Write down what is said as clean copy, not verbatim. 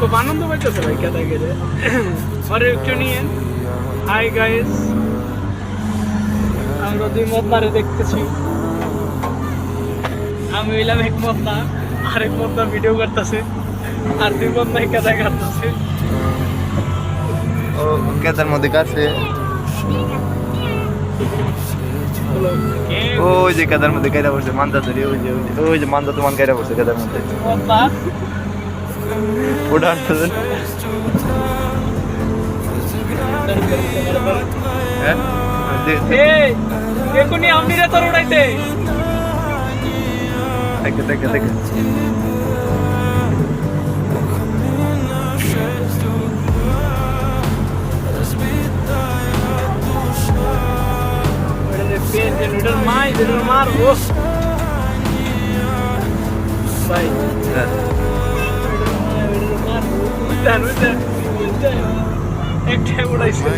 খুব আনন্দ পাইতেছে ভাই কেদা গেলে আর একটু নিয়ে হাই গাইস আমরা দুই মদনারে দেখতেছি আমি হইলাম এক মদনা আরেক মদনা ভিডিও করতেছে আর দুই মদনাই কেদা কাটতেছে ও কেদার মধ্যে কাছে ওই যে কেদার মধ্যে কেদা বসে মান্দা ধরে ওই যে মান্দা তোমার কেদা বসে কেদার মধ্যে মদনা ওটা আসতেছে হ্যাঁ এই এখনই আপনি রে তোর উড়াইতে দেখে দেখে দেখে এটার মাই এটার মার ও ভাই একটা উড়াইছে